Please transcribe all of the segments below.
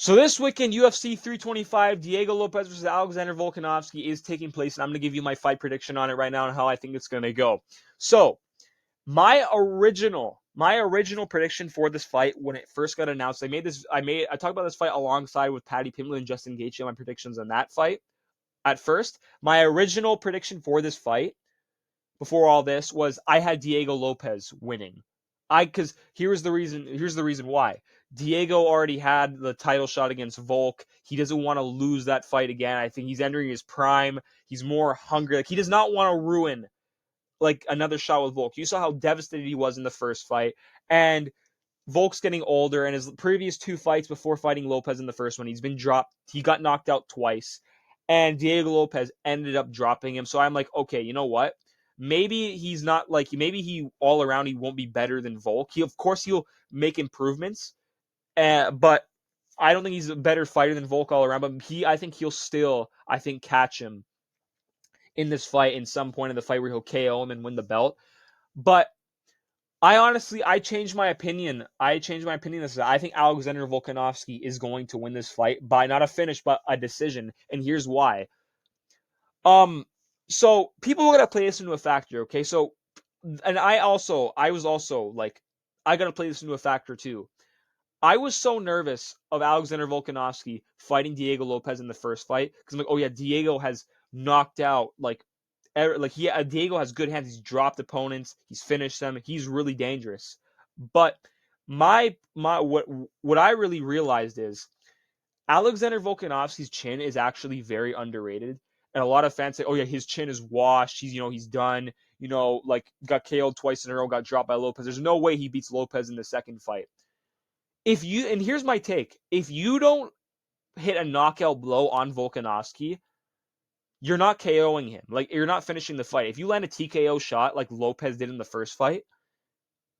So this weekend, UFC 325, Diego Lopes versus Alexander Volkanovski is taking place, and I'm going to give you my fight prediction on it right now and how I think it's going to go. So my original prediction for this fight when it first got announced, I talked about this fight alongside with Paddy Pimblett and Justin Gaethje. My predictions on that fight at first. My original prediction for this fight before all this was I had Diego Lopes winning. Because here's the reason. Here's the reason why. Diego already had the title shot against Volk. He doesn't want to lose that fight again. I think he's entering his prime. He's more hungry. Like he does not want to ruin like another shot with Volk. You saw how devastated he was in the first fight, and Volk's getting older. And his previous two fights before fighting Lopes in the first one, he's been dropped. He got knocked out twice, and Diego Lopes ended up dropping him. So I'm like, okay, you know what? Maybe he's not like maybe he all around he won't be better than Volk. He of course he'll make improvements, but I don't think he's a better fighter than Volk all around. But I think he'll still catch him in this fight in some point in the fight where he'll KO him and win the belt. But I changed my opinion. I changed my opinion. I think Alexander Volkanovski is going to win this fight by not a finish but a decision, and here's why. Um, so people are gonna play this into a factor, okay? So, and I was also like, I gotta play this into a factor too. I was so nervous of Alexander Volkanovski fighting Diego Lopes in the first fight because I'm like, oh yeah, Diego has knocked out Diego has good hands. He's dropped opponents. He's finished them. He's really dangerous. But what I really realized is Alexander Volkanovski's chin is actually very underrated. And a lot of fans say, "Oh yeah, his chin is washed. He's done. Like got KO'd twice in a row, got dropped by Lopes. There's no way he beats Lopes in the second fight." And here's my take: if you don't hit a knockout blow on Volkanovski, you're not KOing him. Like you're not finishing the fight. If you land a TKO shot like Lopes did in the first fight,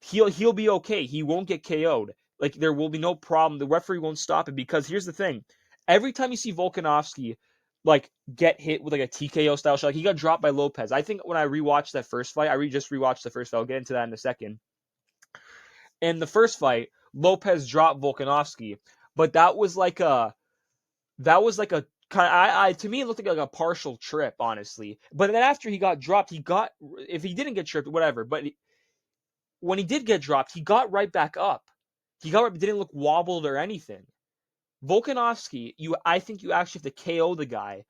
he'll be okay. He won't get KO'd. Like there will be no problem. The referee won't stop it because here's the thing: every time you see Volkanovski like get hit with like a TKO style shot, like he got dropped by Lopes. I think when I rewatched that first fight, just rewatched the first fight. I'll get into that in a second. In the first fight, Lopes dropped Volkanovski, but that was like a kind of I to me it looked like a partial trip, honestly. But then after he got dropped, if he didn't get tripped, whatever. But when he did get dropped, he got right back up. Didn't look wobbled or anything. Volkanovski, I think you actually have to KO the guy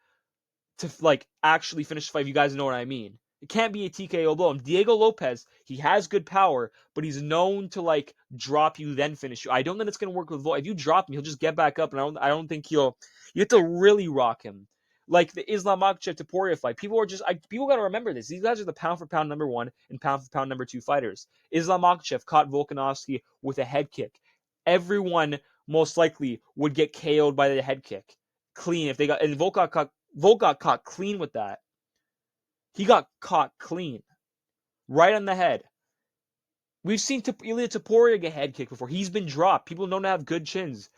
to like actually finish the fight. If you guys know what I mean. It can't be a TKO blow. And Diego Lopes, he has good power, but he's known to like drop you then finish you. I don't think it's gonna work with Volk. If you drop him, he'll just get back up, and I don't think he'll. You have to really rock him, like the Islam Makhachev Topuria fight. People got to remember this. These guys are the pound for pound number one and pound for pound number two fighters. Islam Makhachev caught Volkanovski with a head kick. Everyone most likely would get KO'd by the head kick, clean if they got. And Volk got caught clean with that. He got caught clean, right on the head. We've seen Ilia Topuria get head kicked before. He's been dropped. People don't have good chins.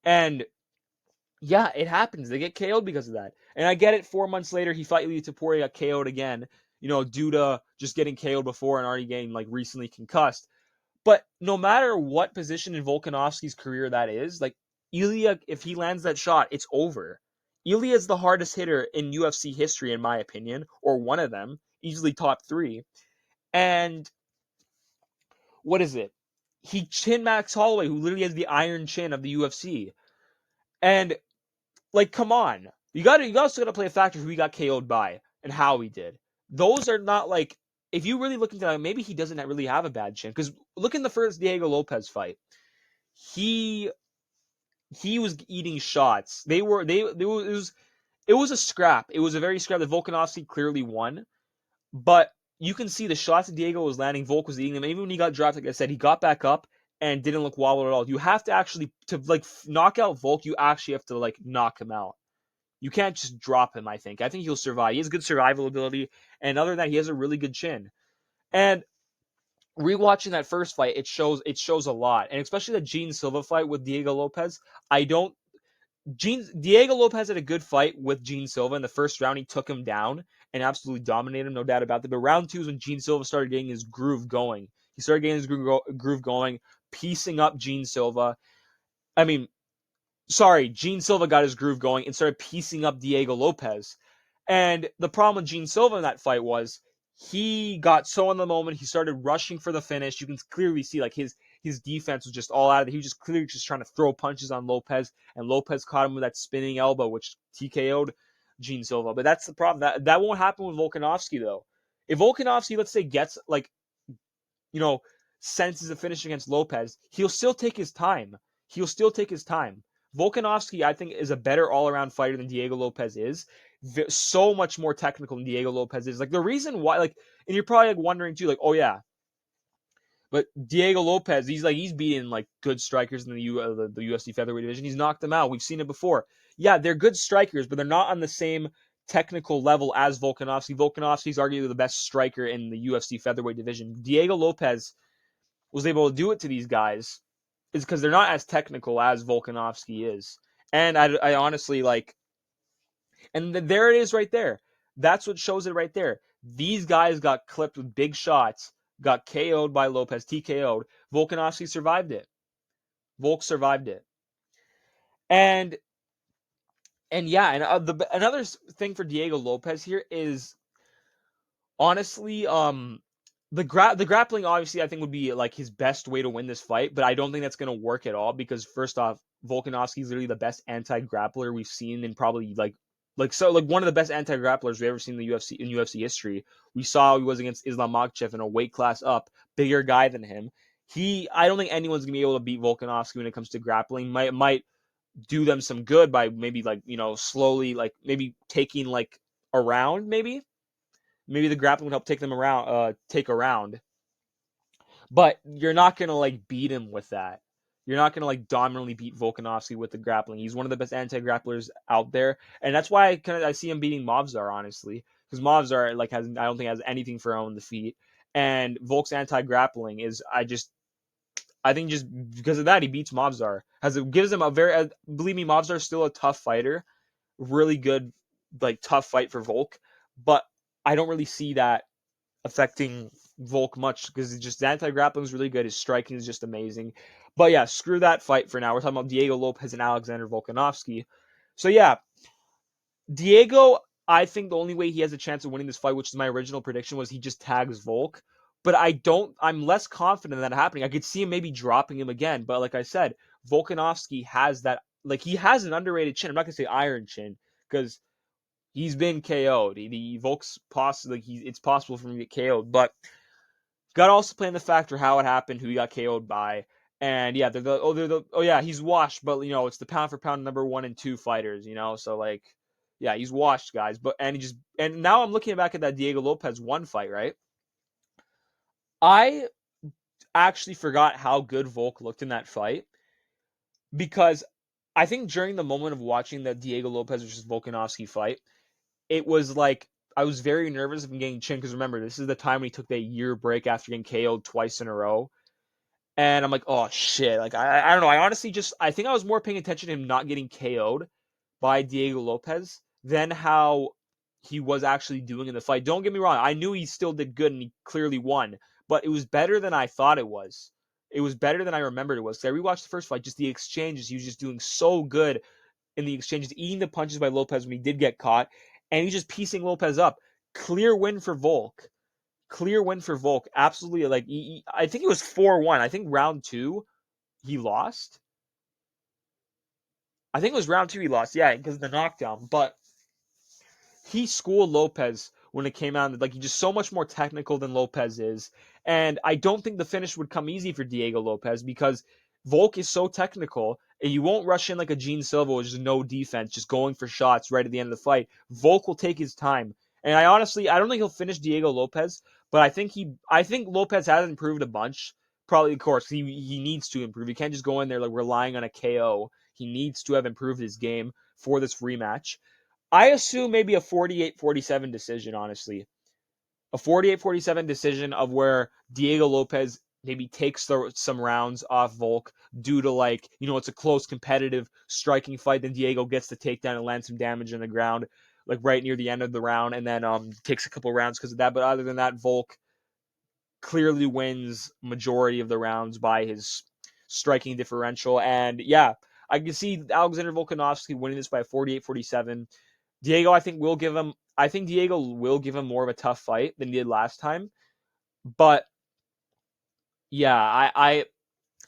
And yeah, it happens. They get KO'd because of that. And I get it. 4 months later, he fought Ilia Topuria, got KO'd again, due to just getting KO'd before and already getting like recently concussed. But no matter what position in Volkanovski's career that is, like Ilia, if he lands that shot, it's over. Ilia is the hardest hitter in UFC history, in my opinion, or one of them, easily top three. And what is it? He chinned Max Holloway, who literally has the iron chin of the UFC. And like, come on, you also gotta play a factor who he got KO'd by and how he did. Those are not like if you really look into that, maybe he doesn't really have a bad chin. Because look in the first Diego Lopes fight, he was eating shots. It was a scrap. It was a very scrap that Volkanovski clearly won. But you can see the shots that Diego was landing, Volk was eating them. Even when he got dropped, like I said, he got back up and didn't look wobbled at all. You have to actually knock out Volk. You actually have to like knock him out. You can't just drop him. I think he'll survive. He has good survival ability, and other than that, he has a really good chin. And rewatching that first fight, it shows a lot, and especially the Gene Silva fight with Diego Lopes. Diego Lopes had a good fight with Gene Silva in the first round. He took him down and absolutely dominated him, no doubt about that. But round two is when Gene Silva started getting his groove going. He started getting his groove going, piecing up Gene Silva. I mean, sorry, Gene Silva got his groove going and started piecing up Diego Lopes. And the problem with Gene Silva in that fight was he got so in the moment, he started rushing for the finish. You can clearly see like his defense was just all out of it. He was just clearly just trying to throw punches on Lopes, and Lopes caught him with that spinning elbow, which TKO'd Gene Silva. But that's the problem. That won't happen with Volkanovski though. If Volkanovski, let's say, gets like you know, senses a finish against Lopes, he'll still take his time. He'll still take his time. Volkanovski, I think, is a better all-around fighter than Diego Lopes is. So much more technical than Diego Lopes is. Like the reason why, like, and you're probably like wondering too, like, oh yeah, but Diego Lopes, he's beating like good strikers in the UFC featherweight division. He's knocked them out. We've seen it before. Yeah, they're good strikers, but they're not on the same technical level as Volkanovski. Volkanovski's arguably the best striker in the UFC featherweight division. Diego Lopes was able to do it to these guys is because they're not as technical as Volkanovski is. And I honestly like, and there it is right there. That's what shows it right there. These guys got clipped with big shots, got KO'd by Lopes, TKO'd. Volkanovski survived it. Volk survived it. And yeah, and another thing for Diego Lopes here is honestly, the grappling obviously I think would be like his best way to win this fight, but I don't think that's gonna work at all because first off, Volkanovski is literally the best anti-grappler we've seen in probably like one of the best anti-grapplers we've ever seen in the UFC history. We saw he was against Islam Makhachev in a weight class up, bigger guy than him. I don't think anyone's gonna be able to beat Volkanovski when it comes to grappling. Might do them some good by maybe like slowly like maybe taking like around maybe the grappling would help take them around, take around. But you're not gonna like beat him with that. You're not gonna like dominantly beat Volkanovski with the grappling. He's one of the best anti-grapplers out there, and that's why I see him beating Movsar honestly, because Movsar like has I don't think has anything for own the feet, and Volk's anti-grappling is I think just because of that he beats Movsar. Gives him a very believe me Movsar is still a tough fighter, really good like tough fight for Volk, but I don't really see that affecting Volk much because just anti-grappling is really good. His striking is just amazing. But yeah, screw that fight for now. We're talking about Diego Lopes and Alexander Volkanovski. So yeah, Diego, I think the only way he has a chance of winning this fight, which is my original prediction, was he just tags Volk. But I'm less confident in that happening. I could see him maybe dropping him again. But like I said, Volkanovski has that, like he has an underrated chin. I'm not going to say iron chin because he's been KO'd. The Volk's possible, like it's possible for him to get KO'd, but got to also play in the factor how it happened, who he got KO'd by, and yeah, oh yeah, he's washed, but it's the pound for pound number 1 and 2 fighters, so like, yeah, he's washed, guys. But and now I'm looking back at that Diego Lopes one fight, right? I actually forgot how good Volk looked in that fight because I think during the moment of watching the Diego Lopes versus Volkanovski fight, it was like I was very nervous of him getting chin because remember this is the time when he took that year break after getting KO'd twice in a row, and I'm like, oh shit, like I don't know, I honestly just I think I was more paying attention to him not getting KO'd by Diego Lopes than how he was actually doing in the fight. Don't get me wrong, I knew he still did good and he clearly won, but it was better than I thought it was. It was better than I remembered it was. Because I rewatched the first fight, just the exchanges, he was just doing so good in the exchanges, eating the punches by Lopes when he did get caught, and he's just piecing Lopes up. Clear win for Volk. Clear win for Volk. Absolutely, like I think it was 4-1. I think round two he lost. I think it was round two he lost. Yeah, because of the knockdown. But he schooled Lopes when it came out. Like he's just so much more technical than Lopes is, and I don't think the finish would come easy for Diego Lopes because Volk is so technical, and you won't rush in like a Gene Silva, which is no defense, just going for shots right at the end of the fight. Volk will take his time, and I don't think he'll finish Diego Lopes, but I think Lopes has improved a bunch. Probably, of course, he needs to improve. He can't just go in there like relying on a KO. He needs to have improved his game for this rematch. I assume maybe a 48-47 decision, honestly. A 48-47 decision of where Diego Lopes maybe takes some rounds off Volk due to like, it's a close competitive striking fight. Then Diego gets the takedown and lands some damage on the ground, like right near the end of the round, and then takes a couple rounds because of that. But other than that, Volk clearly wins majority of the rounds by his striking differential. And yeah, I can see Alexander Volkanovski winning this by 48-47. Diego, I think Diego will give him more of a tough fight than he did last time. But yeah, I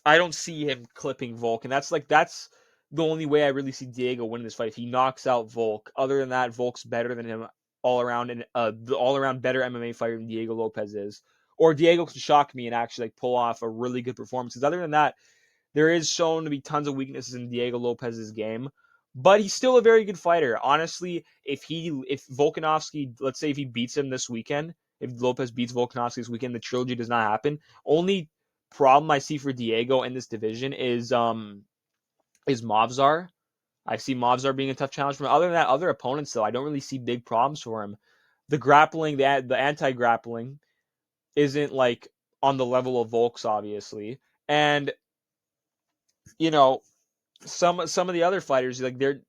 don't see him clipping Volk, and that's the only way I really see Diego winning this fight. If he knocks out Volk, other than that, Volk's better than him all around, and the all around better MMA fighter than Diego Lopes is. Or Diego can shock me and actually like pull off a really good performance. Because other than that, there is shown to be tons of weaknesses in Diego Lopez's game, but he's still a very good fighter. Honestly, if Volkanovski, let's say if he beats him this weekend, if Lopez beats Volkanovski this weekend, the trilogy does not happen. Only problem I see for Diego in this division is Movzar. I see Movzar being a tough challenge for him. Other than that, other opponents though, I don't really see big problems for him. The grappling, the anti-grappling isn't like on the level of Volk's, obviously. And you know, some of the other fighters, like they're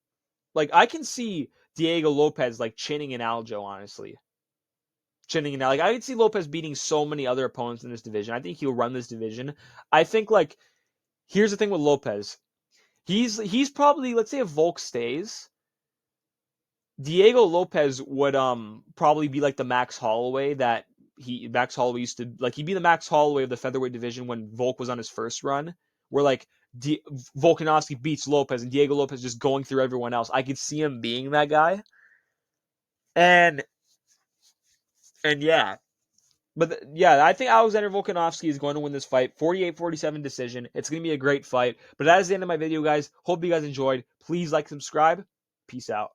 like I can see Diego Lopez like chinning in Aljo, honestly. Chinning in like I can see Lopez beating so many other opponents in this division. I think he'll run this division. I think like here's the thing with Lopez. He's probably, let's say if Volk stays, Diego Lopez would probably be like the Max Holloway that Max Holloway used to like. He'd be the Max Holloway of the featherweight division when Volk was on his first run, where like Volkanovski beats Lopez and Diego Lopez just going through everyone else. I could see him being that guy, and yeah. Yeah, I think Alexander Volkanovski is going to win this fight. 48-47 decision. It's going to be a great fight. But that is the end of my video, guys. Hope you guys enjoyed. Please like, subscribe. Peace out.